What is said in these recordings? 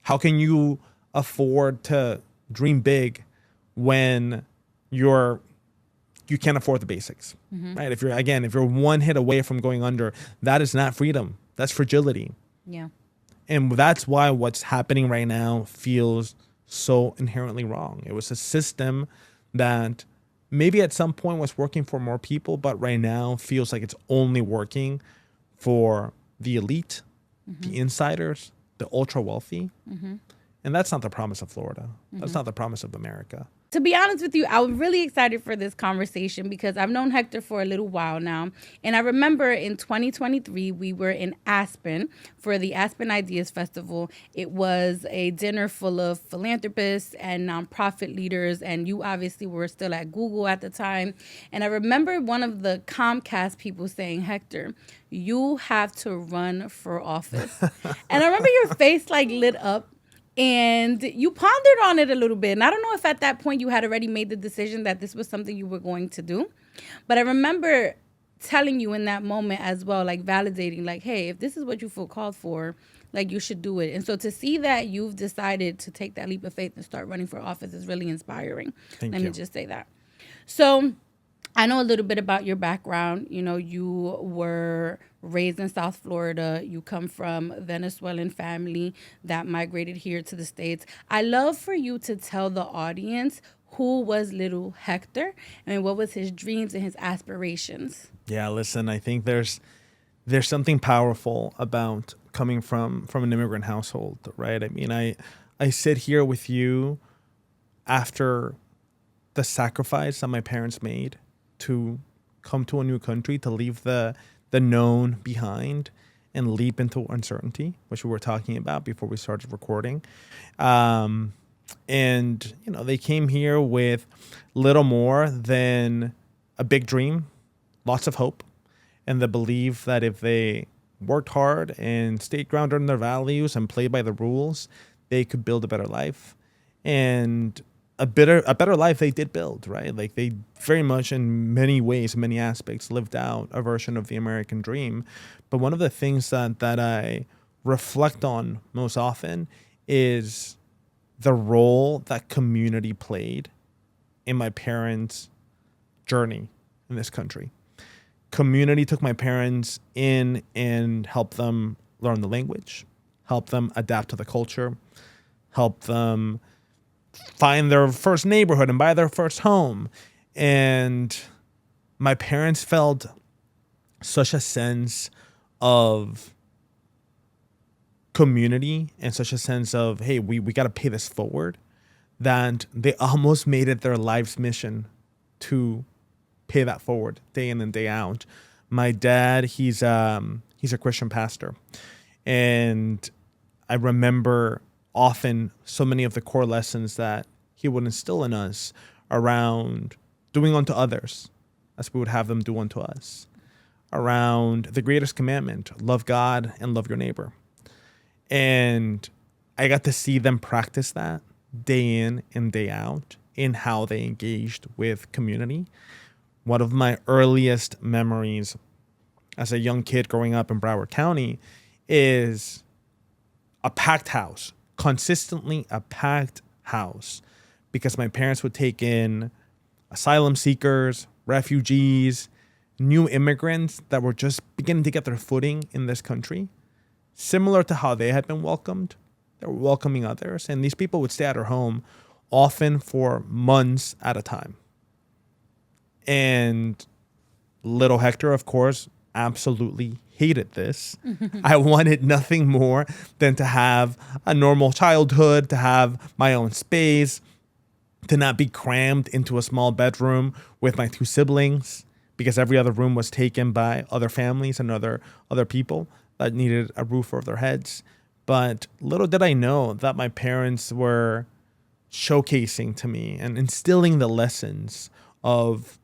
How can you afford to dream big when you can't afford the basics, right? If you're one hit away from going under, that is not freedom. That's fragility. Yeah. And that's why what's happening right now feels so inherently wrong. It was a system that maybe at some point was working for more people, but right now feels like it's only working for the elite, the insiders, the ultra wealthy. And that's not the promise of Florida. That's not the promise of America. To be honest with you, I was really excited for this conversation because I've known Hector for a little while now. And I remember in 2023, we were in Aspen for the Aspen Ideas Festival. It was a dinner full of philanthropists and nonprofit leaders. And you obviously were still at Google at the time. And I remember one of the Comcast people saying, Hector, you have to run for office. And I remember your face like lit up. And you pondered on it a little bit. And I don't know if at that point you had already made the decision that this was something you were going to do. But I remember telling you in that moment as well, like validating, like, hey, if this is what you feel called for, like you should do it. And so to see that you've decided to take that leap of faith and start running for office is really inspiring. Let me just say that. So I know a little bit about your background. You know, you were raised in South Florida. You come from Venezuelan family that migrated here to the States. I love for you to tell the audience who was little Hector and what was his dreams and his aspirations. Yeah, listen, I think there's something powerful about coming from an immigrant household, right? I mean, I sit here with you after the sacrifice that my parents made to come to a new country, to leave the known behind and leap into uncertainty, which we were talking about before we started recording. And, you know, they came here with little more than a big dream, lots of hope, and the belief that if they worked hard and stayed grounded in their values and played by the rules, they could build a better life. And a better life they did build, right? Like they very much in many ways, many aspects lived out a version of the American dream. But one of the things that I reflect on most often is the role that community played in my parents' journey in this country. Community took my parents in and helped them learn the language, helped them adapt to the culture, helped them find their first neighborhood and buy their first home. And my parents felt such a sense of community and such a sense of, hey, we got to pay this forward, that they almost made it their life's mission to pay that forward day in and day out. My dad, he's a Christian pastor. And I remember often so many of the core lessons that he would instill in us around doing unto others as we would have them do unto us, around the greatest commandment, love God and love your neighbor. And I got to see them practice that day in and day out in how they engaged with community. One of my earliest memories as a young kid growing up in Broward County is a packed house. Consistently a packed house, because my parents would take in asylum seekers, refugees, new immigrants that were just beginning to get their footing in this country. Similar to how they had been welcomed, they were welcoming others. And these people would stay at our home often for months at a time. And little Hector, of course, absolutely hated this. I wanted nothing more than to have a normal childhood, to have my own space, to not be crammed into a small bedroom with my two siblings, because every other room was taken by other families and other people that needed a roof over their heads. But little did I know that my parents were showcasing to me and instilling the lessons of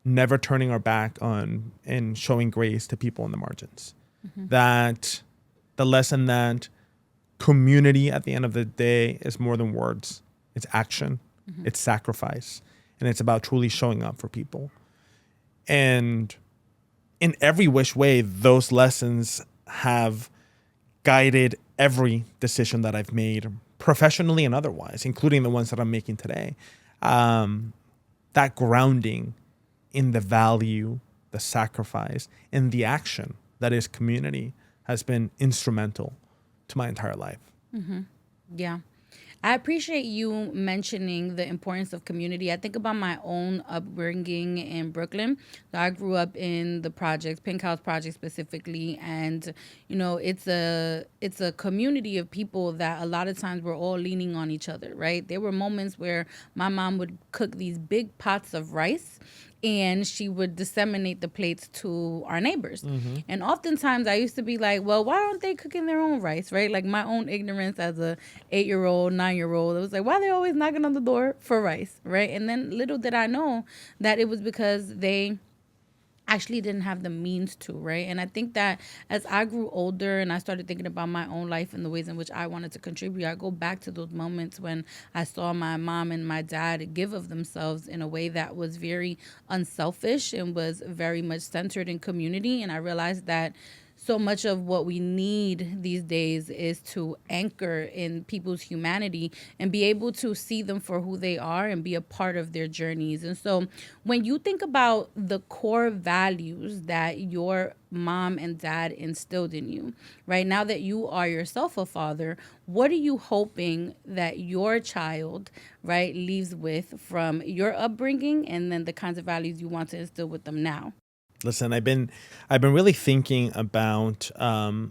never turning our back on and showing grace to people on the margins. That the lesson that community at the end of the day is more than words. It's action, it's sacrifice, and it's about truly showing up for people. And in every which way, those lessons have guided every decision that I've made professionally and otherwise, including the ones that I'm making today, that grounding in the value, the sacrifice, and the action that is community has been instrumental to my entire life. Yeah. I appreciate you mentioning the importance of community. I think about my own upbringing in Brooklyn. So I grew up in the projects, Pink House Project specifically, and it's a community of people that a lot of times we're all leaning on each other, right? There were moments where my mom would cook these big pots of rice and she would disseminate the plates to our neighbors. And oftentimes I used to be like, well, why aren't they cooking their own rice, right? Like my own ignorance as a 8-year-old, 9-year-old, it was like, why are they always knocking on the door for rice, right? And then little did I know that it was because they actually didn't have the means to, right? And I think that as I grew older and I started thinking about my own life and the ways in which I wanted to contribute, I go back to those moments when I saw my mom and my dad give of themselves in a way that was very unselfish and was very much centered in community. And I realized that so much of what we need these days is to anchor in people's humanity and be able to see them for who they are and be a part of their journeys. And so when you think about the core values that your mom and dad instilled in you, right now that you are yourself a father, what are you hoping that your child, right, leaves with from your upbringing and then the kinds of values you want to instill with them now? Listen, I've been really thinking about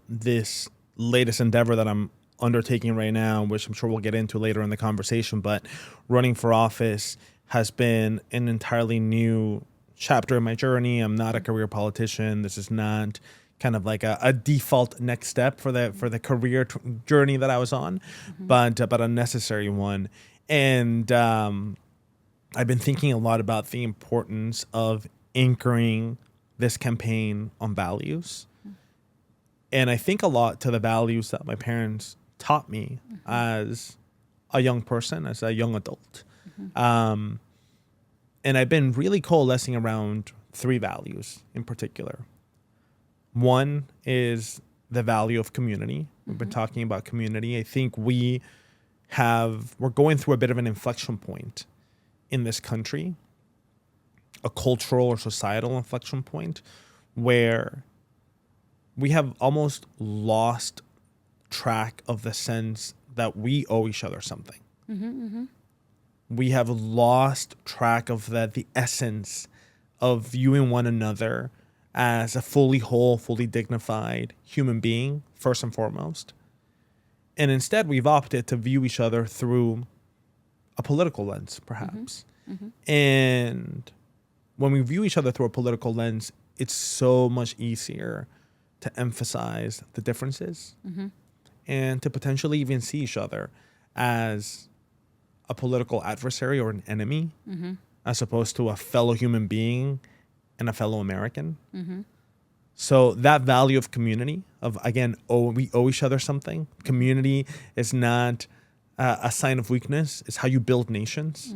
this latest endeavor that I'm undertaking right now, which I'm sure we'll get into later in the conversation. But running for office has been an entirely new chapter in my journey. I'm not a career politician. This is not kind of like a default next step for the career journey that I was on, but a necessary one. And I've been thinking a lot about the importance of anchoring this campaign on values. And I think a lot to the values that my parents taught me as a young person, as a young adult. And I've been really coalescing around 3 values in particular. One is the value of community. We've been talking about community. I think we're going through a bit of an inflection point in this country, a cultural or societal inflection point where we have almost lost track of the sense that we owe each other something. We have lost track of the essence of viewing one another as a fully whole, fully dignified human being, first and foremost. And instead, we've opted to view each other through a political lens, perhaps. And when we view each other through a political lens, it's so much easier to emphasize the differences and to potentially even see each other as a political adversary or an enemy, as opposed to a fellow human being and a fellow American. So that value of community, of again, we owe each other something. Community is not a sign of weakness. It's how you build nations.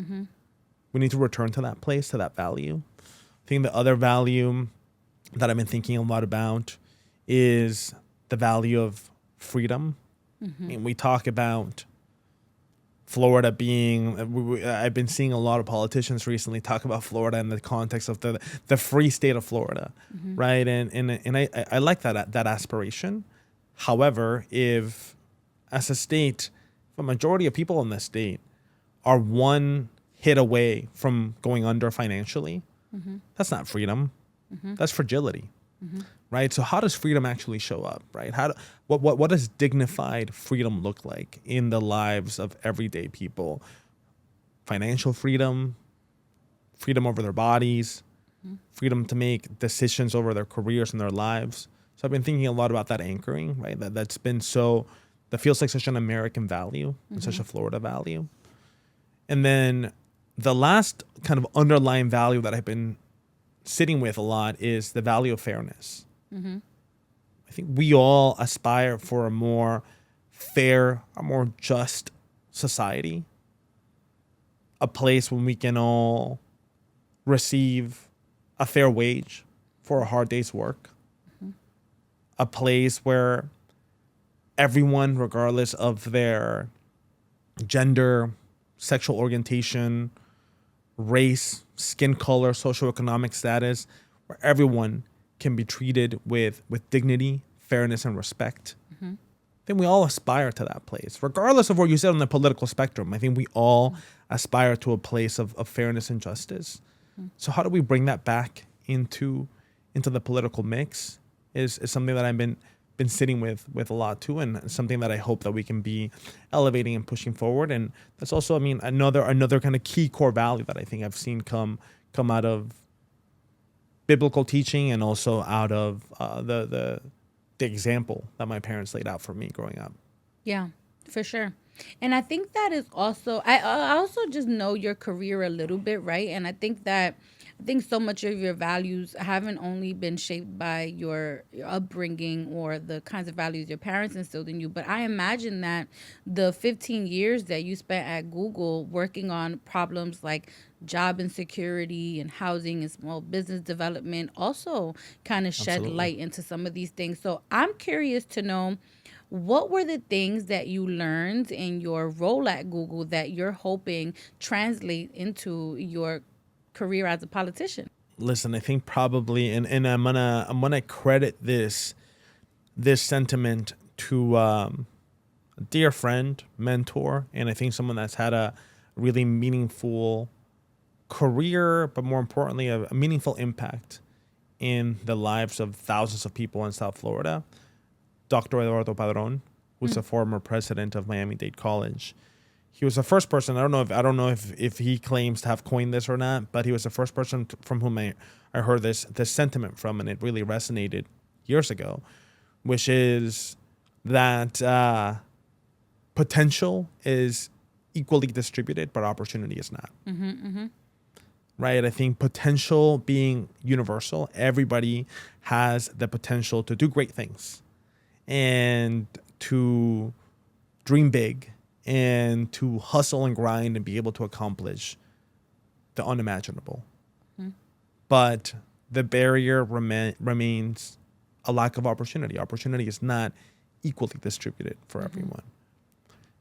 We need to return to that place, to that value. I think the other value that I've been thinking a lot about is the value of freedom. And we talk about Florida being, I've been seeing a lot of politicians recently talk about Florida in the context of the free state of Florida, right? And I like that aspiration. However, if as a state, the majority of people in this state are one hit away from going under financially, that's not freedom. That's fragility, right? So how does freedom actually show up, right? What does dignified freedom look like in the lives of everyday people? Financial freedom, freedom over their bodies, freedom to make decisions over their careers and their lives. So I've been thinking a lot about that anchoring, right? That feels like such an American value and such a Florida value. And then the last kind of underlying value that I've been sitting with a lot is the value of fairness. I think we all aspire for a more fair, a more just society, a place when we can all receive a fair wage for a hard day's work, a place where everyone, regardless of their gender, sexual orientation, race, skin color, socioeconomic status, where everyone can be treated with dignity, fairness, and respect, then we all aspire to that place, regardless of where you sit on the political spectrum. I think we all aspire to a place of fairness and justice. So how do we bring that back into the political mix is something that I've been sitting with a lot too, and something that I hope that we can be elevating and pushing forward. And that's also, I mean, another kind of key core value that I think I've seen come out of biblical teaching, and also out of the example that my parents laid out for me growing up. Yeah, for sure. And I think that is also, I also just know your career a little bit, right? And I think so much of your values haven't only been shaped by your upbringing or the kinds of values your parents instilled in you, but I imagine that the 15 years that you spent at Google working on problems like job insecurity and housing and small business development also kind of shed Absolutely. light into some of these things. So I'm curious to know, what were the things that you learned in your role at Google that you're hoping translate into your career as a politician? Listen, I think probably, and I'm gonna credit this sentiment to a dear friend, mentor, and I think someone that's had a really meaningful career, but more importantly, a meaningful impact in the lives of thousands of people in South Florida. Dr. Eduardo Padron, who's the former president of Miami-Dade College. He was the first person. I don't know if he claims to have coined this or not, but he was the first person from whom I heard this sentiment from, and it really resonated years ago, which is that potential is equally distributed, but opportunity is not. Right? I think potential being universal, everybody has the potential to do great things and to dream big and to hustle and grind and be able to accomplish the unimaginable. But the barrier remains a lack of opportunity. Opportunity is not equally distributed for everyone.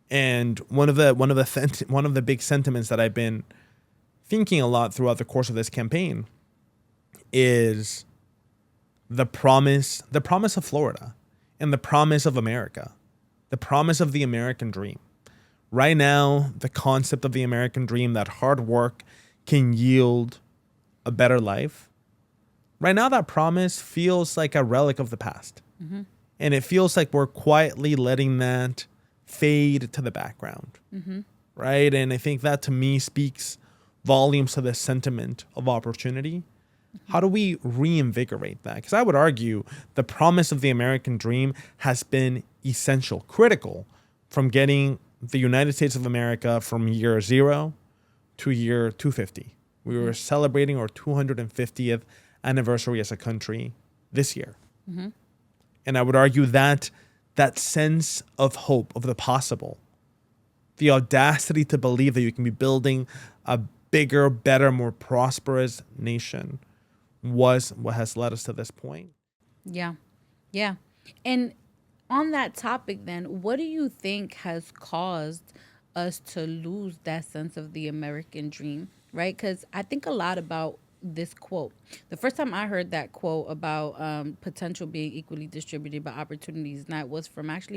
And one of the big sentiments that I've been thinking a lot throughout the course of this campaign is the promise of Florida and the promise of America, the promise of the American dream. Right now, the concept of the American dream, that hard work can yield a better life. Right now, that promise feels like a relic of the past. And it feels like we're quietly letting that fade to the background. Right? And I think that, to me, speaks volumes to the sentiment of opportunity. How do we reinvigorate that? Because I would argue the promise of the American dream has been essential, critical, from getting the United States of America from year 0 to year 250. We were celebrating our 250th anniversary as a country this year. And I would argue that that sense of hope, of the possible, the audacity to believe that you can be building a bigger, better, more prosperous nation was what has led us to this point. Yeah. Yeah. And on that topic, then, what do you think has caused us to lose that sense of the American dream, right? Because I think a lot about this quote. The first time I heard that quote about potential being equally distributed but opportunities not was from Mitch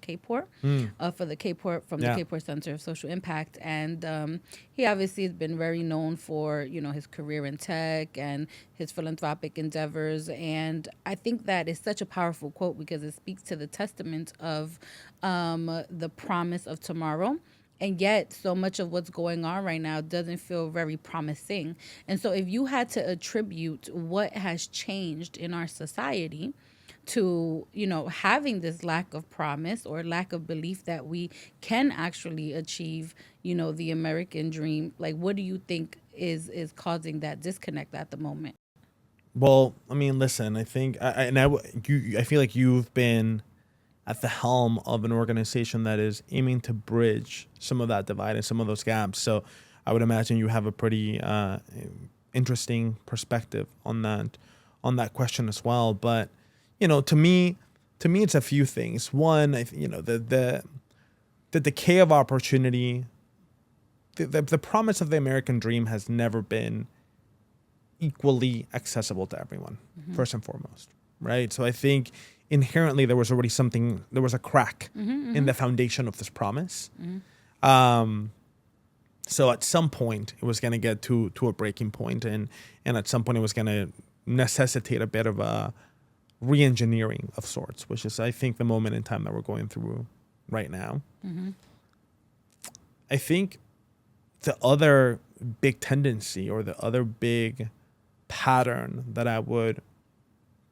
Capor, for the Capor Center of Social Impact, and he obviously has been very known for his career in tech and his philanthropic endeavors, and I think that is such a powerful quote because it speaks to the testament of the promise of tomorrow. And yet, so much of what's going on right now doesn't feel very promising. And so if you had to attribute what has changed in our society to, having this lack of promise or lack of belief that we can actually achieve, the American dream, like, what do you think is causing that disconnect at the moment? Well, I mean, listen, I think, I feel like you've been at the helm of an organization that is aiming to bridge some of that divide and some of those gaps. So I would imagine you have a pretty interesting perspective on that question as well. But, to me, to me, it's a few things. One, the decay of opportunity, the promise of the American dream has never been equally accessible to everyone, first and foremost, right? So I think inherently there was a crack in the foundation of this promise. So at some point it was going to get to a breaking point, and at some point it was going to necessitate a bit of a re-engineering of sorts, which is, I think, the moment in time that we're going through right now. I think the other big tendency, or the other big pattern that I would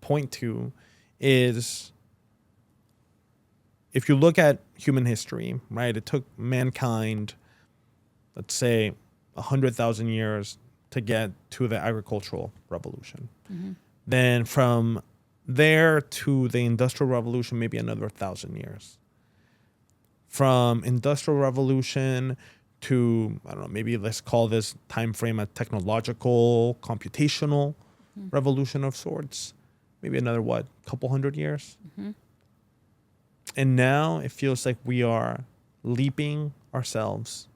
point to, is if you look at human history, right, it took mankind, let's say, 100,000 years to get to the agricultural revolution. Then from there to the industrial revolution, maybe another 1,000 years. From industrial revolution to, I don't know, maybe let's call this time frame a technological, computational revolution of sorts. Maybe another, couple hundred years? And now it feels like we are leaping ourselves,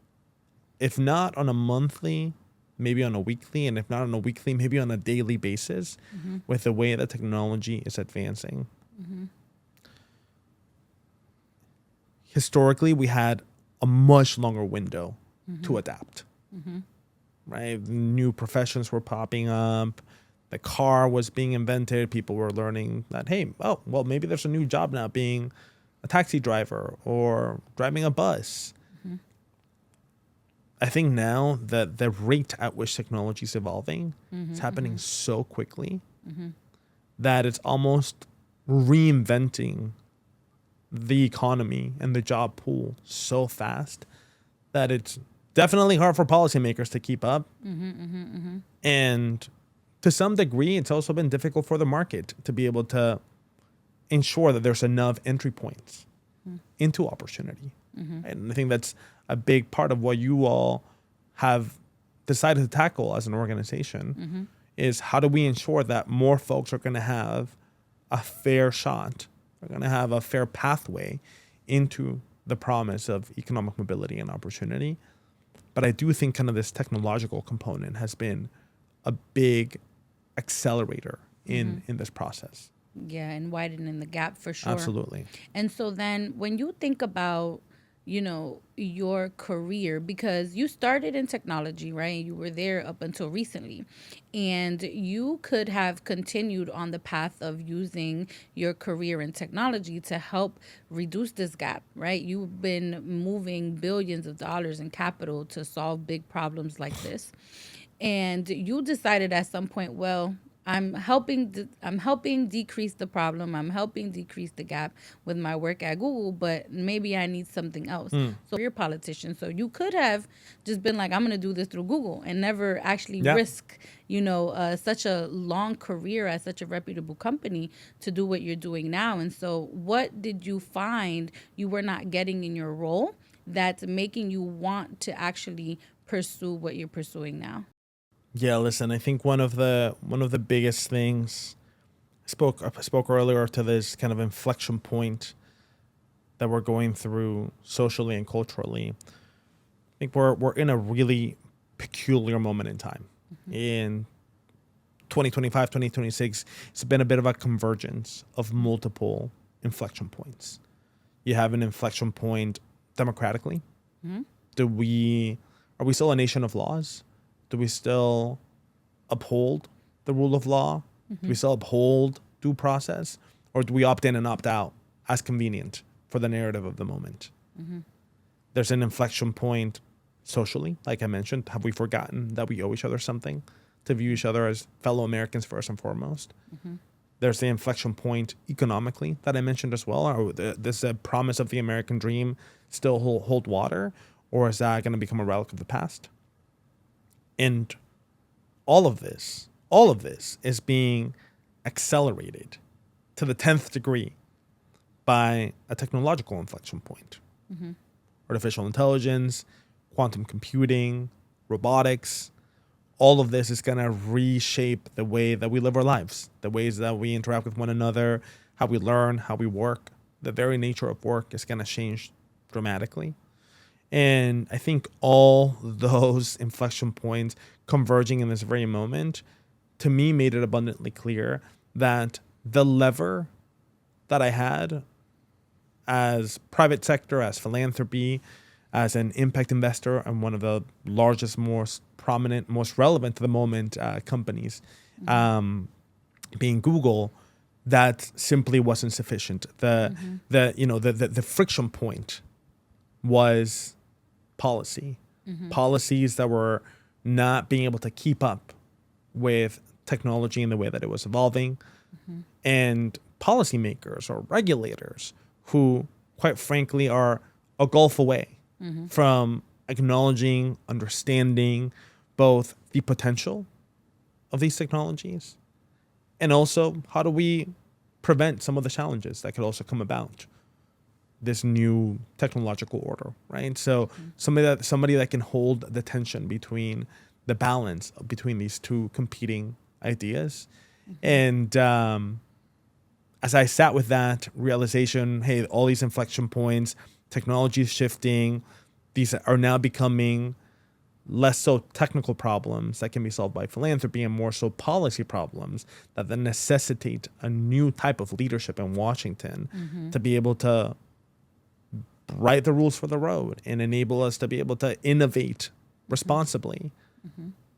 if not on a monthly, maybe on a weekly, and if not on a weekly, maybe on a daily basis, with the way that technology is advancing. Historically, we had a much longer window to adapt, right? New professions were popping up. The car was being invented. People were learning that, hey, maybe there's a new job now, being a taxi driver or driving a bus. I think now that the rate at which technology is evolving is happening so quickly that it's almost reinventing the economy and the job pool so fast that it's definitely hard for policymakers to keep up. And to some degree, it's also been difficult for the market to be able to ensure that there's enough entry points into opportunity. And I think that's a big part of what you all have decided to tackle as an organization, is how do we ensure that more folks are going to have a fair shot, are going to have a fair pathway into the promise of economic mobility and opportunity. But I do think kind of this technological component has been a big accelerator in this process. Yeah, and widening the gap for sure. Absolutely. And so then when you think about, your career, because you started in technology, right? You were there up until recently, and you could have continued on the path of using your career in technology to help reduce this gap, right? You've been moving billions of dollars in capital to solve big problems like this. And you decided at some point, well, I'm helping decrease the problem. I'm helping decrease the gap with my work at Google, but maybe I need something else. So you're a politician. So you could have just been like, I'm going to do this through Google, and never actually risk, such a long career at such a reputable company to do what you're doing now. And so what did you find you were not getting in your role that's making you want to actually pursue what you're pursuing now? Yeah, listen, I think one of the biggest things, I spoke earlier to this kind of inflection point that we're going through socially and culturally. I think we're in a really peculiar moment in time. In 2025, 2026, it's been a bit of a convergence of multiple inflection points. You have an inflection point democratically. Are we still a nation of laws? Do we still uphold the rule of law? Do we still uphold due process? Or do we opt in and opt out as convenient for the narrative of the moment? There's an inflection point socially, like I mentioned. Have we forgotten that we owe each other something, to view each other as fellow Americans first and foremost? There's the inflection point economically that I mentioned as well. Or does the promise of the American dream still hold water? Or is that going to become a relic of the past? And all of this is being accelerated to the 10th degree by a technological inflection point. Artificial intelligence, quantum computing, robotics, all of this is going to reshape the way that we live our lives, the ways that we interact with one another, how we learn, how we work. The very nature of work is going to change dramatically. And I think all those inflection points converging in this very moment, to me, made it abundantly clear that the lever that I had as private sector, as philanthropy, as an impact investor, and one of the largest, most prominent, most relevant to the moment companies, being Google, that simply wasn't sufficient. The friction point was policy, policies that were not being able to keep up with technology in the way that it was evolving, and policymakers or regulators who, quite frankly, are a gulf away from acknowledging, understanding both the potential of these technologies and also how do we prevent some of the challenges that could also come about this new technological order, right? So somebody that can hold the tension between the balance between these two competing ideas. And as I sat with that realization, hey, all these inflection points, technology is shifting, these are now becoming less so technical problems that can be solved by philanthropy and more so policy problems that then necessitate a new type of leadership in Washington to be able to write the rules for the road and enable us to be able to innovate responsibly.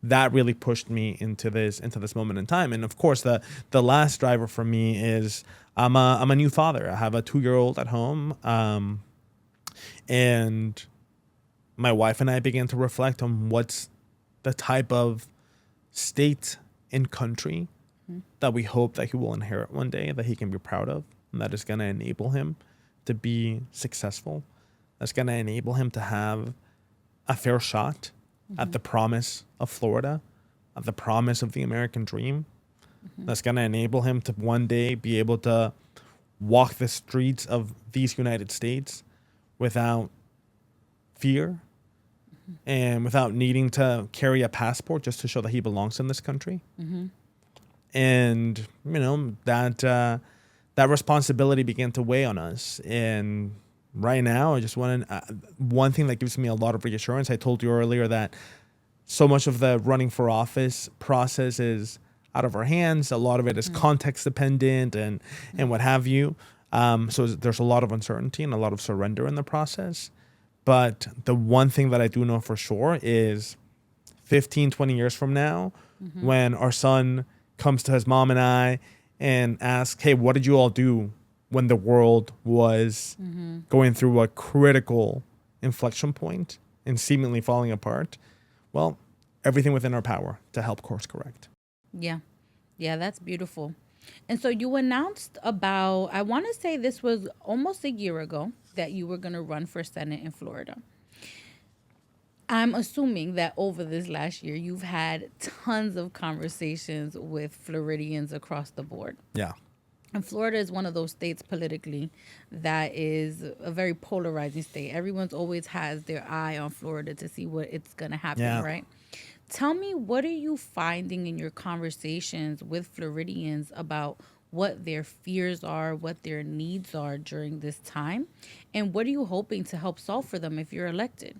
That really pushed me into this moment in time. And of course, the last driver for me is I'm a new father. I have a 2-year-old at home, and my wife and I began to reflect on what's the type of state and country that we hope that he will inherit one day, that he can be proud of, and that is going to enable him to be successful. That's going to enable him to have a fair shot at the promise of Florida, at the promise of the American dream. That's going to enable him to one day be able to walk the streets of these United States without fear and without needing to carry a passport just to show that he belongs in this country. And, that responsibility began to weigh on us. And right now, I just want to, one thing that gives me a lot of reassurance, I told you earlier that so much of the running for office process is out of our hands. A lot of it is context dependent and what have you. So there's a lot of uncertainty and a lot of surrender in the process. But the one thing that I do know for sure is 15, 20 years from now, when our son comes to his mom and I and asks, hey, what did you all do when the world was going through a critical inflection point and seemingly falling apart? Well, everything within our power to help course correct. Yeah, that's beautiful. And so you announced about, I want to say this was almost a year ago, that you were going to run for Senate in Florida. I'm assuming that over this last year, you've had tons of conversations with Floridians across the board. Yeah. And Florida is one of those states politically that is a very polarizing state. Everyone's always has their eye on Florida to see what it's going to happen, right? Tell me, what are you finding in your conversations with Floridians about what their fears are, what their needs are during this time, and what are you hoping to help solve for them if you're elected?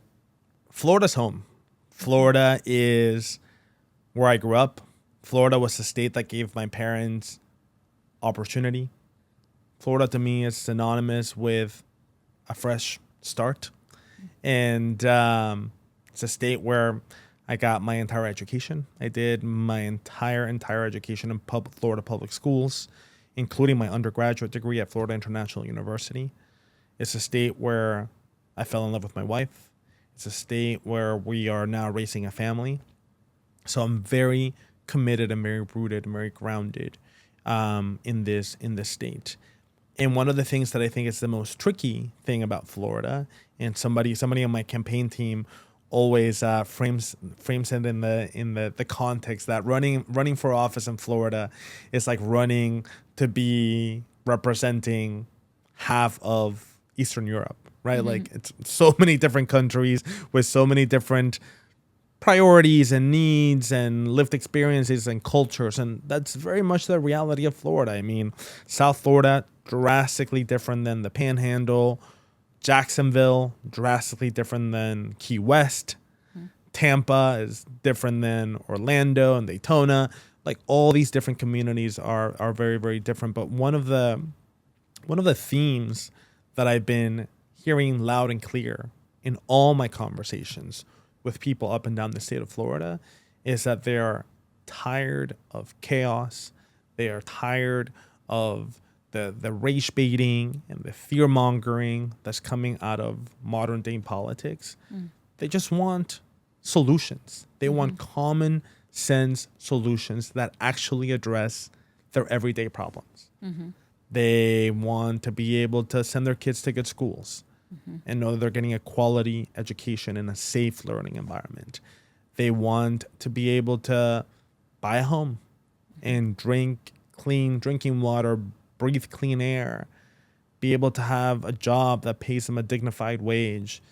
Florida's home. Florida is where I grew up. Florida was the state that gave my parents opportunity. Florida to me is synonymous with a fresh start. And it's a state where I got my entire education. I did my entire education in Florida public schools, including my undergraduate degree at Florida International University. It's a state where I fell in love with my wife. It's a state where we are now raising a family. So I'm very committed and very rooted and very grounded in this state. And one of the things that I think is the most tricky thing about Florida, and somebody on my campaign team always frames it in the context that running for office in Florida is like running to be representing half of Eastern Europe, right? Like it's so many different countries with so many different priorities and needs and lived experiences and cultures. And that's very much the reality of Florida. I mean, South Florida, drastically different than the Panhandle. Jacksonville, drastically different than Key West. Tampa is different than Orlando and Daytona. Like, all these different communities are very, very different. But one of the themes that I've been hearing loud and clear in all my conversations with people up and down the state of Florida is that they are tired of chaos. They are tired of the race baiting and the fear mongering that's coming out of modern day politics. They just want solutions. They want common sense solutions that actually address their everyday problems. They want to be able to send their kids to good schools and know that they're getting a quality education in a safe learning environment. They want to be able to buy a home and drink clean drinking water, breathe clean air, be able to have a job that pays them a dignified wage,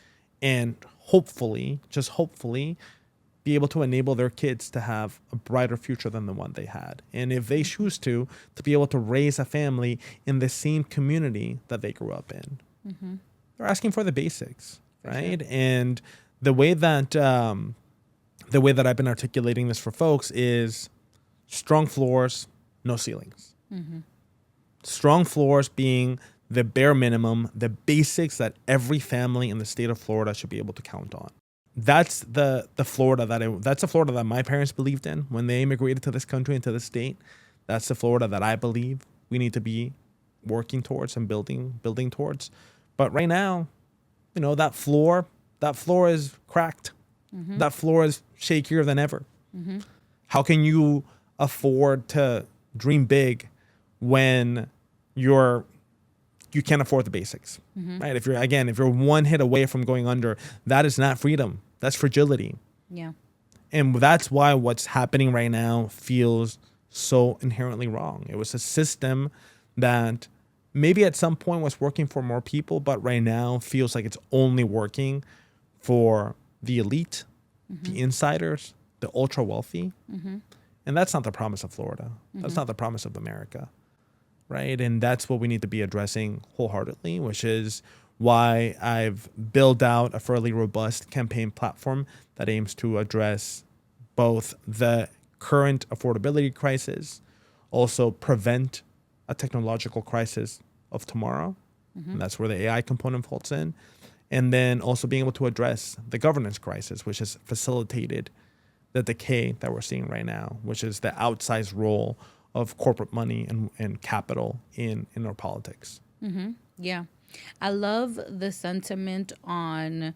and hopefully, just hopefully, be able to enable their kids to have a brighter future than the one they had. And if they choose to be able to raise a family in the same community that they grew up in. They're asking for the basics, right? Sure. And the way that I've been articulating this for folks is strong floors, no ceilings. Strong floors being the bare minimum, the basics that every family in the state of Florida should be able to count on. That's the Florida that's the Florida that my parents believed in when they immigrated to this country and to this state. That's the Florida that I believe we need to be working towards and building towards. But right now, that floor is cracked. That floor is shakier than ever. How can you afford to dream big when you can't afford the basics, right? If you're one hit away from going under, that is not freedom. That's fragility. Yeah. And that's why what's happening right now feels so inherently wrong. It was a system that maybe at some point was working for more people, but right now feels like it's only working for the elite, the insiders, the ultra wealthy. And that's not the promise of Florida. That's not the promise of America, right? And that's what we need to be addressing wholeheartedly, which is why I've built out a fairly robust campaign platform that aims to address both the current affordability crisis, also prevent a technological crisis of tomorrow. And that's where the AI component falls in. And then also being able to address the governance crisis, which has facilitated the decay that we're seeing right now, which is the outsized role of corporate money and capital in our politics. Yeah. I love the sentiment on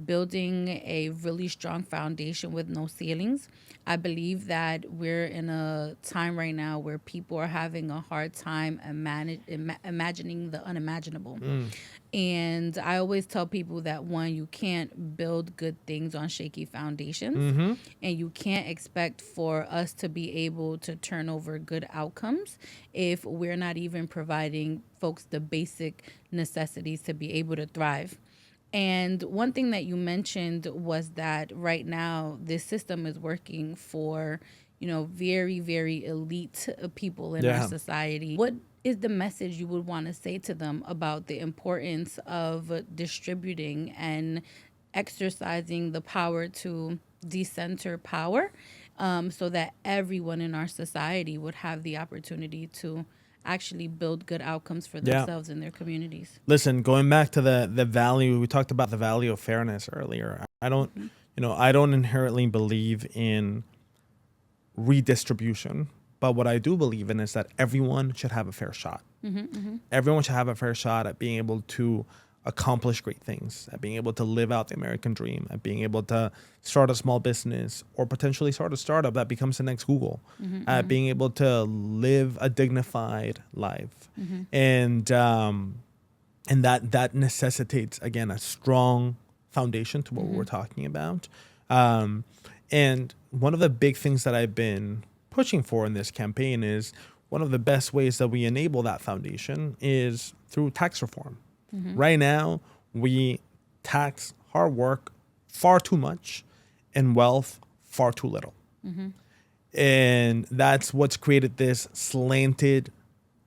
building a really strong foundation with no ceilings. I believe that we're in a time right now where people are having a hard time imagining the unimaginable. And I always tell people that, one, you can't build good things on shaky foundations, and you can't expect for us to be able to turn over good outcomes if we're not even providing folks the basic necessities to be able to thrive. And one thing that you mentioned was that right now this system is working for, very, very elite people in our society. What is the message you would want to say to them about the importance of distributing and exercising the power to decenter power, so that everyone in our society would have the opportunity to actually build good outcomes for themselves and their communities? Listen, going back to the value, we talked about the value of fairness earlier. I don't inherently believe in redistribution, but what I do believe in is that everyone should have a fair shot. Everyone should have a fair shot at being able to accomplish great things, at being able to live out the American dream, at being able to start a small business or potentially start a startup that becomes the next Google, at being able to live a dignified life. And that necessitates, again, a strong foundation to what we're talking about. And one of the big things that I've been pushing for in this campaign is one of the best ways that we enable that foundation is through tax reform. Right now, we tax hard work far too much, and wealth far too little. And that's what's created this slanted,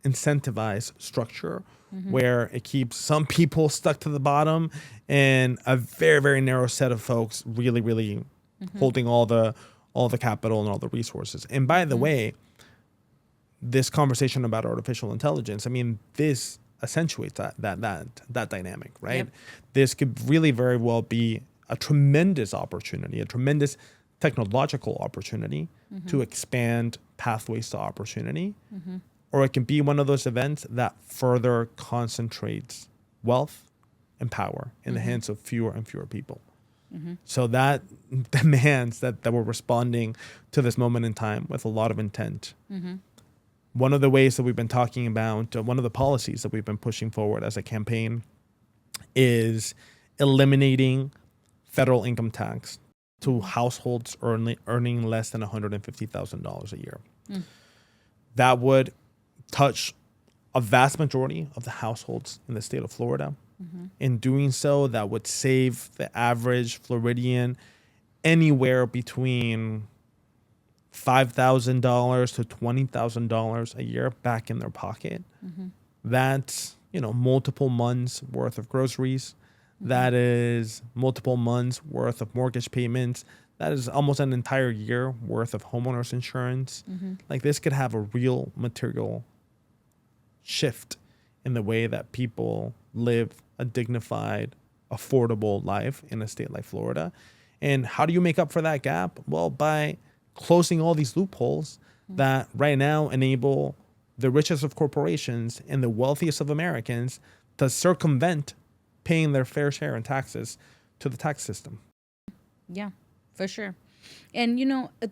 incentivized structure where it keeps some people stuck to the bottom and a very, very narrow set of folks really, really holding all the capital and all the resources. And by the way, this conversation about artificial intelligence, I mean, this accentuates that dynamic, right? Yep. This could really very well be a tremendous opportunity, a tremendous technological opportunity to expand pathways to opportunity. Or it can be one of those events that further concentrates wealth and power in the hands of fewer and fewer people. So that demands that we're responding to this moment in time with a lot of intent. One of the ways that we've been talking about, one of the policies that we've been pushing forward as a campaign is eliminating federal income tax to households earning less than $150,000 a year. That would touch a vast majority of the households in the state of Florida. In doing so, that would save the average Floridian anywhere between $5,000 to $20,000 a year back in their pocket. That's, multiple months worth of groceries. That is multiple months worth of mortgage payments. That is almost an entire year worth of homeowners insurance. Like, this could have a real material shift in the way that people live a dignified, affordable life in a state like Florida. And how do you make up for that gap? Well, by closing all these loopholes that right now enable the richest of corporations and the wealthiest of Americans to circumvent paying their fair share in taxes to the tax system. Yeah, for sure. And,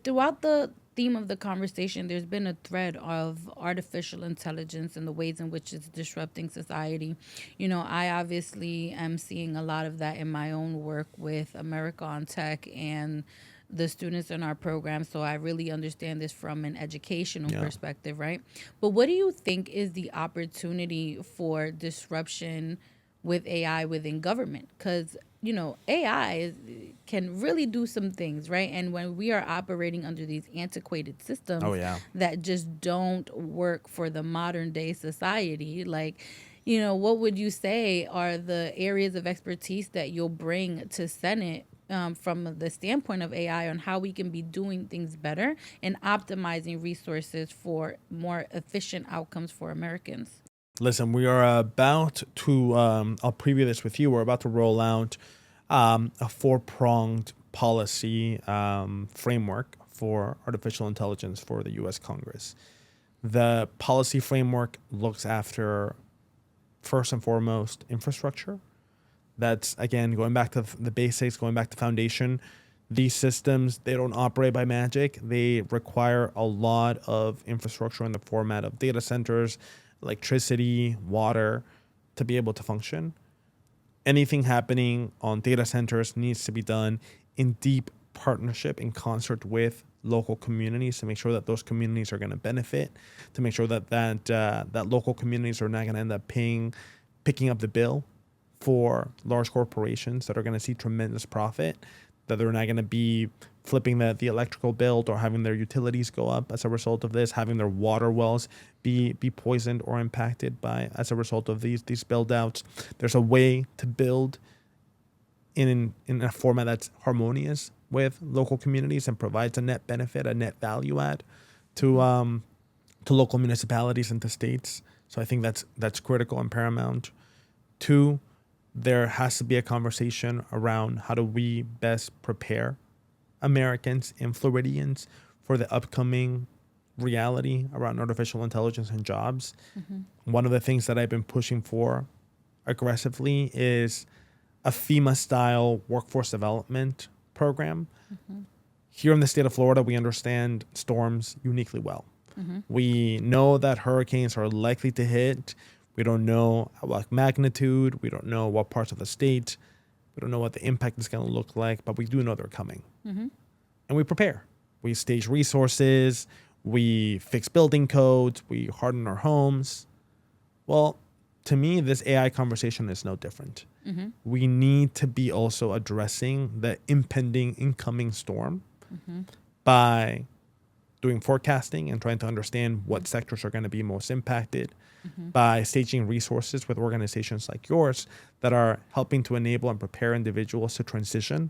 throughout the theme of the conversation, there's been a thread of artificial intelligence and the ways in which it's disrupting society. I obviously am seeing a lot of that in my own work with America on Tech and the students in our program. So I really understand this from an educational perspective, right? But what do you think is the opportunity for disruption with AI within government? Because AI can really do some things, right? And when we are operating under these antiquated systems that just don't work for the modern day society, like, what would you say are the areas of expertise that you'll bring to Senate from the standpoint of AI on how we can be doing things better and optimizing resources for more efficient outcomes for Americans? Listen, we are about to, I'll preview this with you. We're about to roll out a four-pronged policy framework for artificial intelligence for the U.S. Congress. The policy framework looks after, first and foremost, infrastructure. That's, again, going back to the basics, going back to foundation. These systems, they don't operate by magic. They require a lot of infrastructure in the format of data centers, electricity, water, to be able to function. Anything happening on data centers needs to be done in deep partnership, in concert with local communities, to make sure that those communities are going to benefit, to make sure that local communities are not going to end up picking up the bill for large corporations that are going to see tremendous profit, that they're not going to be flipping the electrical bill or having their utilities go up as a result of this, having their water wells be poisoned or impacted as a result of these build outs. There's a way to build in a format that's harmonious with local communities and provides a net benefit, a net value add to local municipalities and to states. So I think that's critical and paramount. Two, there has to be a conversation around how do we best prepare Americans and Floridians for the upcoming reality around artificial intelligence and jobs. One of the things that I've been pushing for aggressively is a FEMA-style workforce development program. Here in the state of Florida, we understand storms uniquely well. We know that hurricanes are likely to hit. We don't know what magnitude. We don't know what parts of the state. We don't know what the impact is going to look like, but we do know they're coming. And we prepare. We stage resources. We fix building codes. We harden our homes. Well, to me, this AI conversation is no different. we need to be also addressing the impending incoming storm by doing forecasting and trying to understand what sectors are going to be most impacted, by staging resources with organizations like yours that are helping to enable and prepare individuals to transition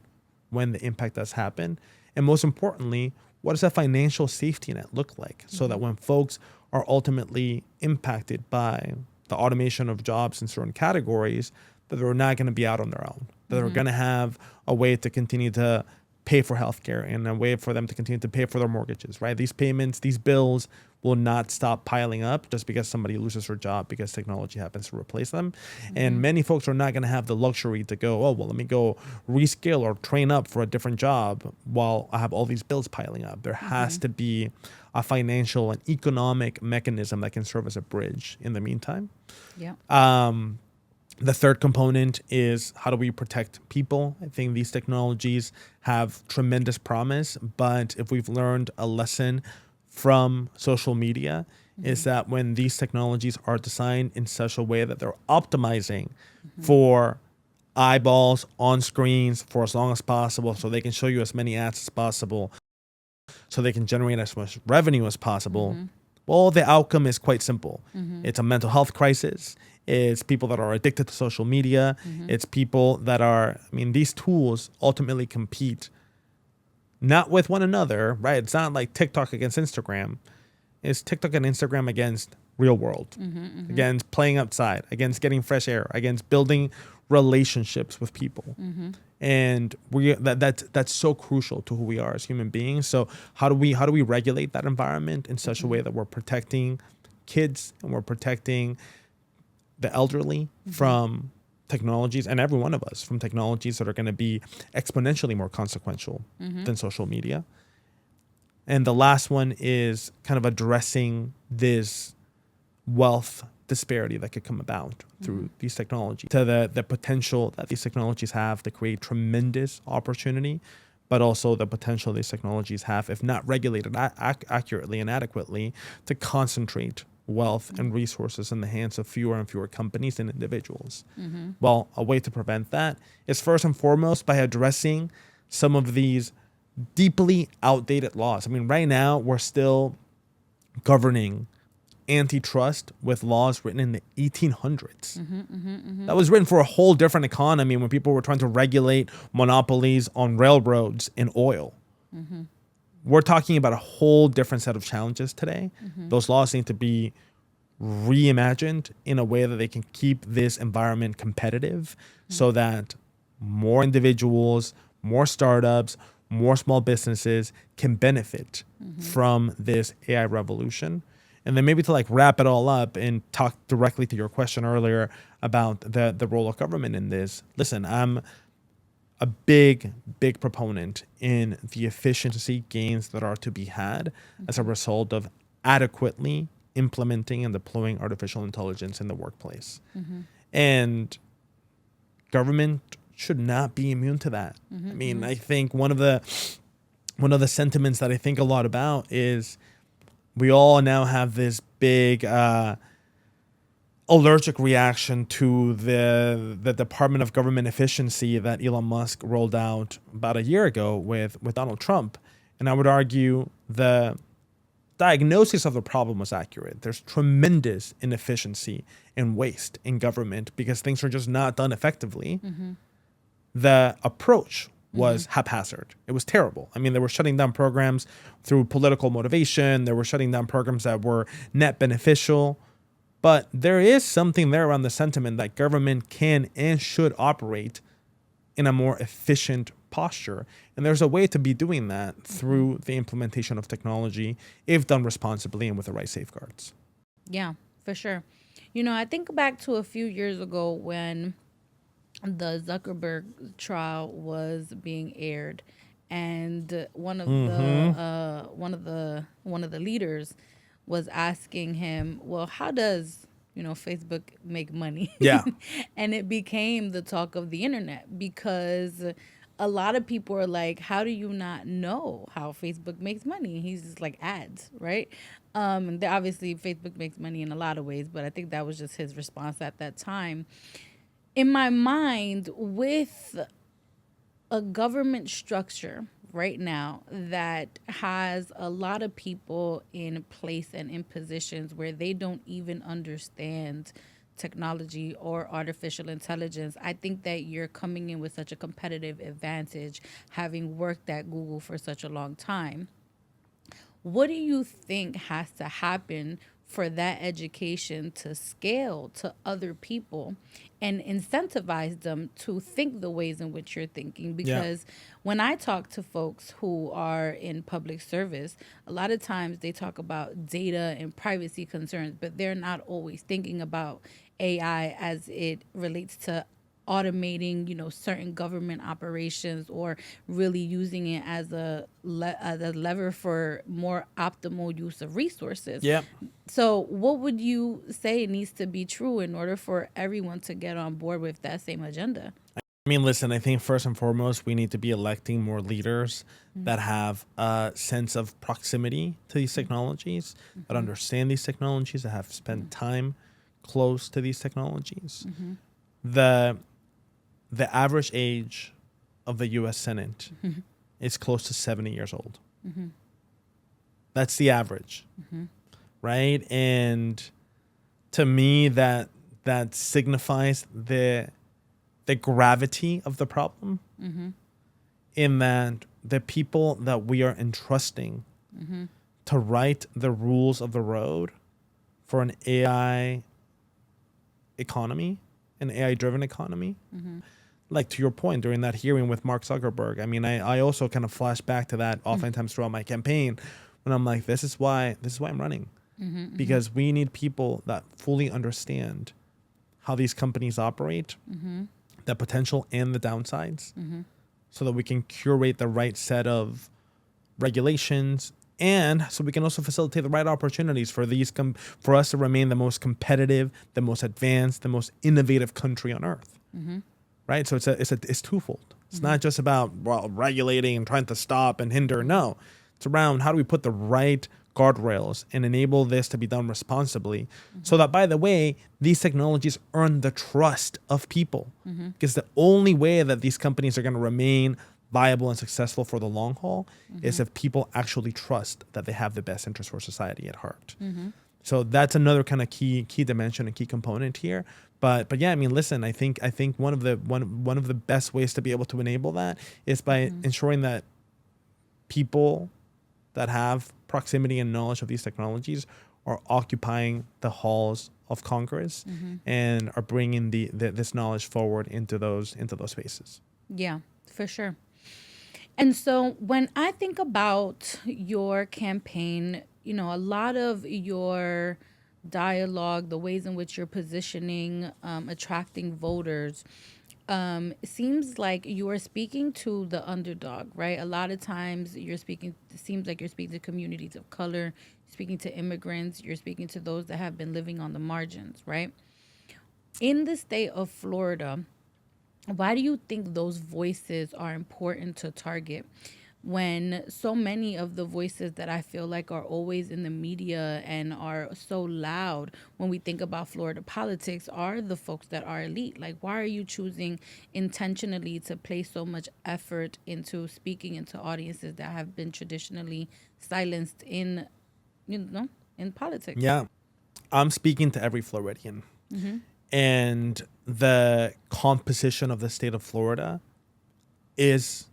when the impact does happen. And most importantly, what does a financial safety net look like so that when folks are ultimately impacted by the automation of jobs in certain categories, that they're not going to be out on their own, that they're going to have a way to continue to pay for healthcare and a way for them to continue to pay for their mortgages, right? These payments, these bills will not stop piling up just because somebody loses their job because technology happens to replace them. And many folks are not going to have the luxury to go, oh, well, let me go reskill or train up for a different job while I have all these bills piling up. There has to be a financial and economic mechanism that can serve as a bridge in the meantime. Yeah. The third component is how do we protect people? I think these technologies have tremendous promise, but if we've learned a lesson from social media, is that when these technologies are designed in such a way that they're optimizing for eyeballs on screens for as long as possible so they can show you as many ads as possible, so they can generate as much revenue as possible, well, the outcome is quite simple. It's a mental health crisis. It's people that are addicted to social media. It's people that are, I mean, these tools ultimately compete not with one another, right? It's not like TikTok against Instagram. It's TikTok and Instagram against real world, against playing outside, against getting fresh air, against building relationships with people. And that's so crucial to who we are as human beings. So how do we regulate that environment in such a way that we're protecting kids and we're protecting the elderly from technologies, and every one of us from technologies that are going to be exponentially more consequential than social media. And the last one is kind of addressing this wealth disparity that could come about through these technologies, to the potential that these technologies have to create tremendous opportunity, but also the potential these technologies have, if not regulated accurately and adequately, to concentrate wealth and resources in the hands of fewer and fewer companies and individuals. Well, a way to prevent that is first and foremost by addressing some of these deeply outdated laws. I mean, right now we're still governing antitrust with laws written in the 1800s. That was written for a whole different economy when people were trying to regulate monopolies on railroads and oil. We're talking about a whole different set of challenges today. Those laws need to be reimagined in a way that they can keep this environment competitive so that more individuals, more startups, more small businesses can benefit from this AI revolution. And then maybe to like wrap it all up and talk directly to your question earlier about the role of government in this. Listen, I'm a big proponent in the efficiency gains that are to be had as a result of adequately implementing and deploying artificial intelligence in the workplace. And government should not be immune to that. I mean, I think one of the sentiments that I think a lot about is we all now have this big allergic reaction to the Department of Government Efficiency that Elon Musk rolled out about a year ago with Donald Trump. And I would argue the diagnosis of the problem was accurate. There's tremendous inefficiency and waste in government because things are just not done effectively. The approach was haphazard. It was terrible. I mean, they were shutting down programs through political motivation. They were shutting down programs that were net beneficial. But there is something there around the sentiment that government can and should operate in a more efficient posture. And there's a way to be doing that through the implementation of technology if done responsibly and with the right safeguards. Yeah, for sure. You know, I think back to a few years ago when the Zuckerberg trial was being aired, and one of the leaders was asking him, well, how does, Facebook make money? Yeah. And it became the talk of the internet because a lot of people are like, how do you not know how Facebook makes money? He's just like ads, right? Obviously Facebook makes money in a lot of ways, but I think that was just his response at that time. in my mind, with a government structure right now that has a lot of people in place and in positions where they don't even understand technology or artificial intelligence, I think that you're coming in with such a competitive advantage having worked at Google for such a long time. What do you think has to happen for that education to scale to other people and incentivize them to think the ways in which you're thinking? Yeah. Because when I talk to folks who are in public service, a lot of times they talk about data and privacy concerns, but they're not always thinking about AI as it relates to automating, certain government operations or really using it as as a lever for more optimal use of resources. Yeah. So, what would you say needs to be true in order for everyone to get on board with that same agenda? I mean, listen, I think first and foremost, we need to be electing more leaders that have a sense of proximity to these technologies, that understand these technologies, that have spent time close to these technologies. The the average age of the U.S. Senate is close to 70 years old. That's the average, right? And to me, that signifies the gravity of the problem, in that the people that we are entrusting to write the rules of the road for an AI economy, an AI driven economy. Like to your point during that hearing with Mark Zuckerberg, I mean, I also kind of flash back to that oftentimes throughout my campaign when I'm like, this is why I'm running, because we need people that fully understand how these companies operate, the potential and the downsides, so that we can curate the right set of regulations, and so we can also facilitate the right opportunities for for us to remain the most competitive, the most advanced, the most innovative country on earth. Right? So it's twofold. It's not just about regulating and trying to stop and hinder. No, it's around how do we put the right guardrails and enable this to be done responsibly, so that, by the way, these technologies earn the trust of people. Because the only way that these companies are going to remain viable and successful for the long haul is if people actually trust that they have the best interest for society at heart. So that's another kind of key dimension and key component here. But yeah, I mean, listen, I think one of the best ways to be able to enable that is by ensuring that people that have proximity and knowledge of these technologies are occupying the halls of Congress and are bringing this knowledge forward into those spaces. Yeah, for sure. And so when I think about your campaign, a lot of your dialogue, the ways in which you're positioning, attracting voters, it seems like you are speaking to the underdog, right? A lot of times it seems like you're speaking to communities of color, speaking to immigrants, you're speaking to those that have been living on the margins, right? In the state of Florida, why do you think those voices are important to target when so many of the voices that I feel like are always in the media and are so loud when we think about Florida politics are the folks that are elite? Like, why are you choosing intentionally to place so much effort into speaking into audiences that have been traditionally silenced in politics? Yeah, I'm speaking to every Floridian. And the composition of the state of Florida is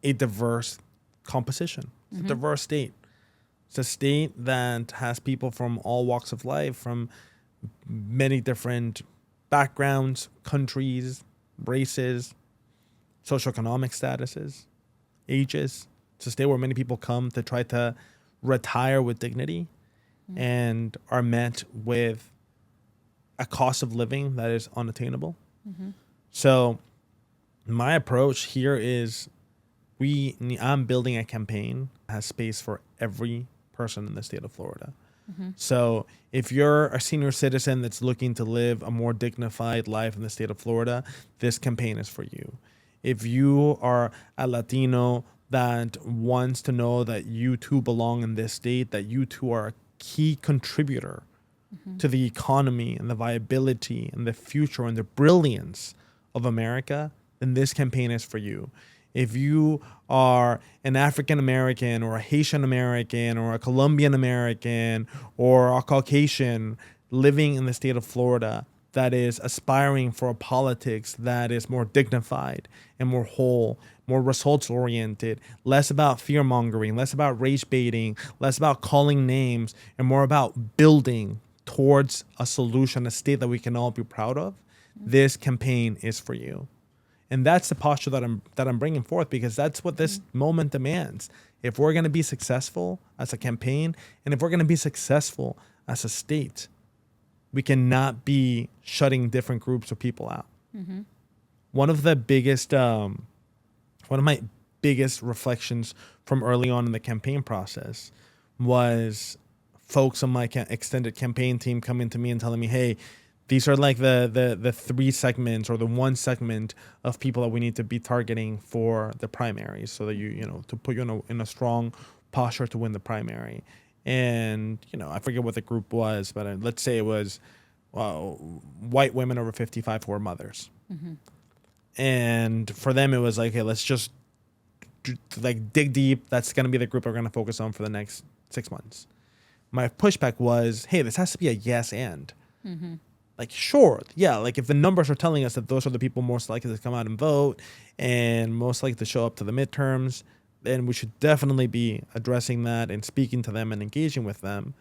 a diverse composition. It's a diverse state. It's a state that has people from all walks of life, from many different backgrounds, countries, races, socioeconomic statuses, ages. It's a state where many people come to try to retire with dignity and are met with a cost of living that is unattainable. So my approach here is I'm building a campaign that has space for every person in the state of Florida. So if you're a senior citizen that's looking to live a more dignified life in the state of Florida, this campaign is for you. If you are a Latino that wants to know that you too belong in this state, that you too are a key contributor to the economy and the viability and the future and the brilliance of America, then this campaign is for you. If you are an African American or a Haitian American or a Colombian American or a Caucasian living in the state of Florida that is aspiring for a politics that is more dignified and more whole, more results oriented, less about fear mongering, less about race baiting, less about calling names, and more about building towards a solution, a state that we can all be proud of, this campaign is for you. And that's the posture that I'm bringing forth, because that's what this moment demands. If we're going to be successful as a campaign, and if we're going to be successful as a state, we cannot be shutting different groups of people out. One of my biggest reflections from early on in the campaign process was folks on my extended campaign team coming to me and telling me, hey, these are like the three segments or the one segment of people that we need to be targeting for the primaries, so that to put you in a strong posture to win the primary. And, I forget what the group was, but let's say it was white women over 55 who are mothers. And for them, it was like, hey, let's just dig deep. That's going to be the group we're going to focus on for the next 6 months. My pushback was, hey, this has to be a yes and. Like, sure, yeah, like if the numbers are telling us that those are the people most likely to come out and vote and most likely to show up to the midterms, then we should definitely be addressing that and speaking to them and engaging with them.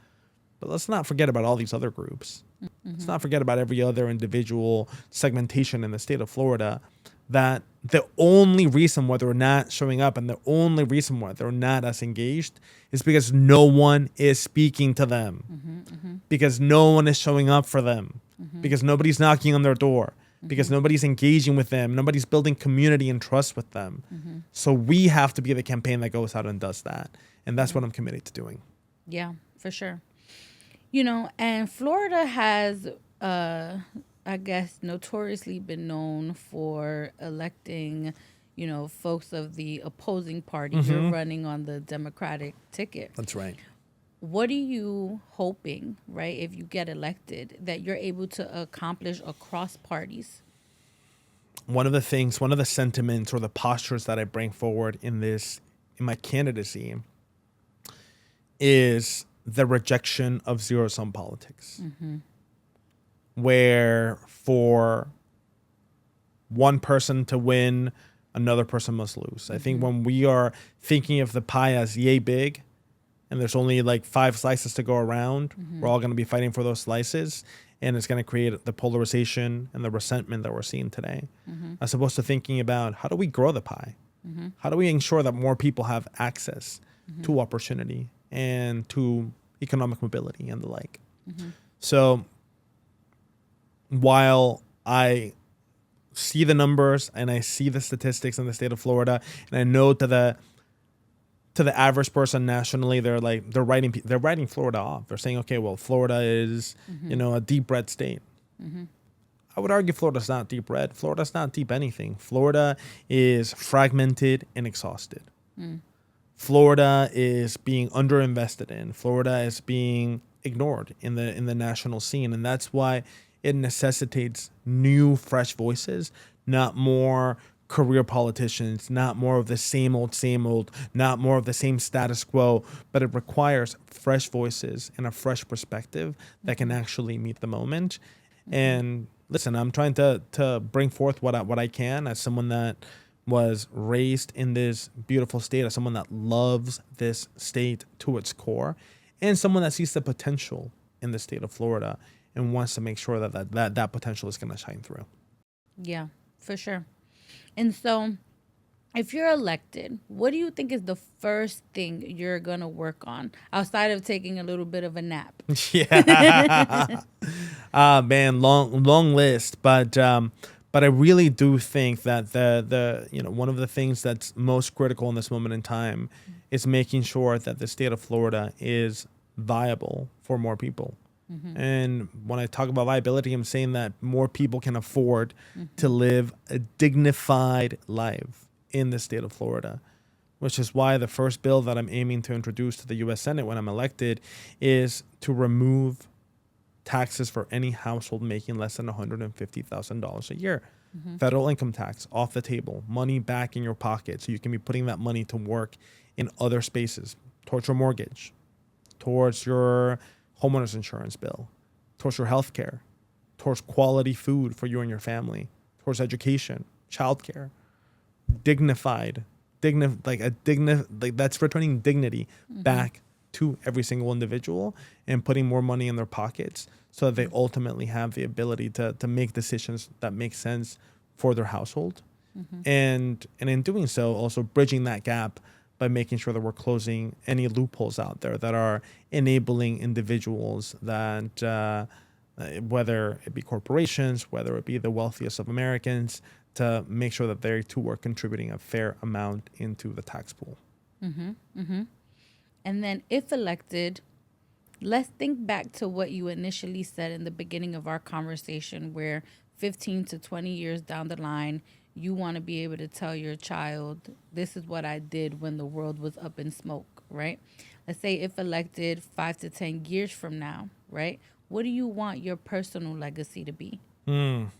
But let's not forget about all these other groups. Let's not forget about every other individual segmentation in the state of Florida, that the only reason why they're not showing up and the only reason why they're not as engaged is because no one is speaking to them, because no one is showing up for them, because nobody's knocking on their door, because nobody's engaging with them, nobody's building community and trust with them. So we have to be the campaign that goes out and does that. And that's what I'm committed to doing. Yeah, for sure. And Florida has, I guess, notoriously been known for electing, folks of the opposing party. You're running on the Democratic ticket. That's right. What are you hoping, right, if you get elected, that you're able to accomplish across parties? One of the sentiments or the postures that I bring forward in my candidacy is the rejection of zero-sum politics. Where for one person to win, another person must lose. I think when we are thinking of the pie as yay big, and there's only like 5 slices to go around, we're all going to be fighting for those slices, and it's going to create the polarization and the resentment that we're seeing today. As opposed to thinking about, how do we grow the pie? How do we ensure that more people have access to opportunity and to economic mobility and the like? So while I see the numbers and I see the statistics in the state of Florida, and I know to the average person nationally, they're writing Florida off. They're saying, okay, well, Florida is a deep red state. I would argue Florida's not deep red. Florida's not deep anything. Florida is fragmented and exhausted. Florida is being underinvested in. Florida is being ignored in the national scene, and that's why it necessitates new, fresh voices, not more career politicians, not more of the same old, not more of the same status quo, but it requires fresh voices and a fresh perspective that can actually meet the moment. And listen, I'm trying to bring forth what I can as someone that was raised in this beautiful state, as someone that loves this state to its core, and someone that sees the potential in the state of Florida and wants to make sure that potential is going to shine through. Yeah, for sure. And so if you're elected, what do you think is the first thing you're going to work on outside of taking a little bit of a nap? Yeah. Man, long list, but I really do think that the one of the things that's most critical in this moment in time is making sure that the state of Florida is viable for more people. And when I talk about viability, I'm saying that more people can afford to live a dignified life in the state of Florida, which is why the first bill that I'm aiming to introduce to the U.S. Senate when I'm elected is to remove taxes for any household making less than $150,000 a year. Federal income tax off the table, money back in your pocket, so you can be putting that money to work in other spaces, towards your mortgage, towards your homeowner's insurance bill, towards your health care, towards quality food for you and your family, towards education, childcare, that's returning dignity back to every single individual and putting more money in their pockets so that they ultimately have the ability to make decisions that make sense for their household. And in doing so, also bridging that gap by making sure that we're closing any loopholes out there that are enabling individuals that, whether it be corporations, whether it be the wealthiest of Americans, to make sure that they too are contributing a fair amount into the tax pool. And then if elected, let's think back to what you initially said in the beginning of our conversation, where 15 to 20 years down the line, you want to be able to tell your child, this is what I did when the world was up in smoke, right? Let's say if elected 5 to 10 years from now, right? What do you want your personal legacy to be? You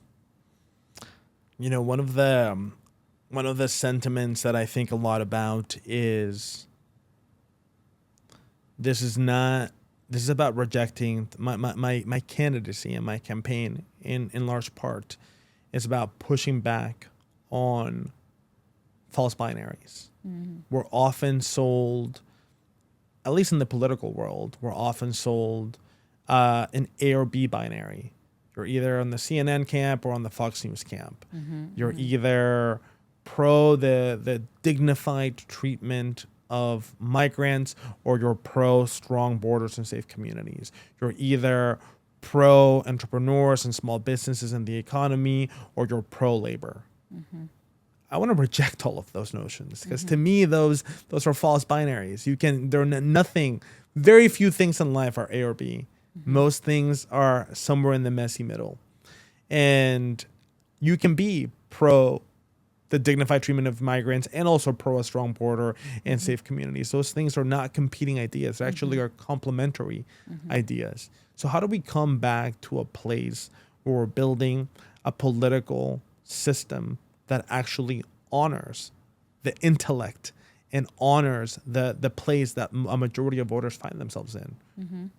know, one of the sentiments that I think a lot about is this is about rejecting my candidacy and my campaign in large part is about pushing back on false binaries. We're often sold, at least in the political world, an A or B binary. You're either on the CNN camp or on the Fox News camp. You're either pro the dignified treatment of migrants, or you're pro strong borders and safe communities. You're either pro entrepreneurs and small businesses and the economy, or you're pro labor. I want to reject all of those notions because to me, those are false binaries. Very few things in life are A or B. Most things are somewhere in the messy middle. And you can be pro the dignified treatment of migrants and also pro a strong border and safe communities. Those things are not competing ideas. They actually are complementary ideas. So how do we come back to a place where we're building a political system that actually honors the intellect and honors the place that a majority of voters find themselves in?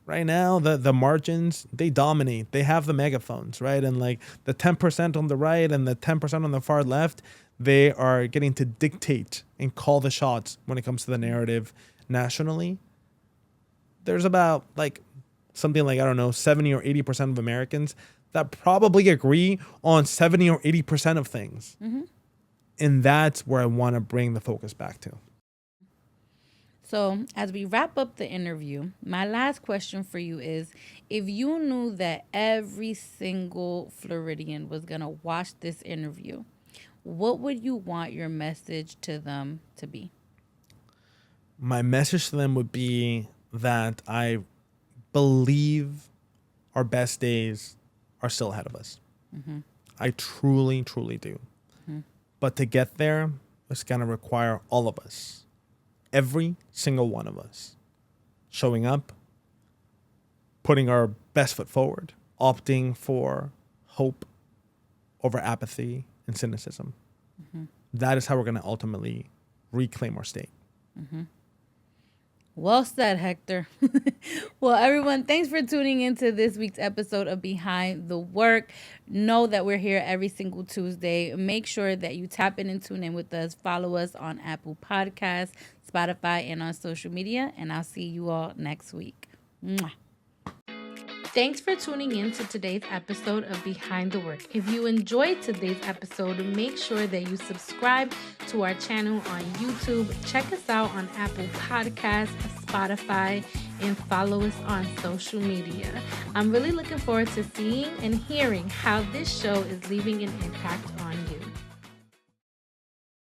Right now, the margins, they dominate. They have the megaphones, right? And like the 10% on the right and the 10% on the far left, they are getting to dictate and call the shots when it comes to the narrative nationally. There's about something like, I don't know, 70 or 80% of Americans that probably agree on 70 or 80% of things. And that's where I want to bring the focus back to. So as we wrap up the interview, my last question for you is, if you knew that every single Floridian was going to watch this interview, what would you want your message to them to be? My message to them would be that I believe our best days are still ahead of us. I truly, truly do. But to get there, it's going to require all of us, every single one of us, showing up, putting our best foot forward, opting for hope over apathy and cynicism. That is how we're going to ultimately reclaim our state. Well said, Hector. Well, everyone, thanks for tuning into this week's episode of Behind the Work. Know that we're here every single Tuesday. Make sure that you tap in and tune in with us. Follow us on Apple Podcasts, Spotify, and on social media. And I'll see you all next week. Mwah. Thanks for tuning in to today's episode of Behind the Work. If you enjoyed today's episode, make sure that you subscribe to our channel on YouTube. Check us out on Apple Podcasts, Spotify, and follow us on social media. I'm really looking forward to seeing and hearing how this show is leaving an impact on you.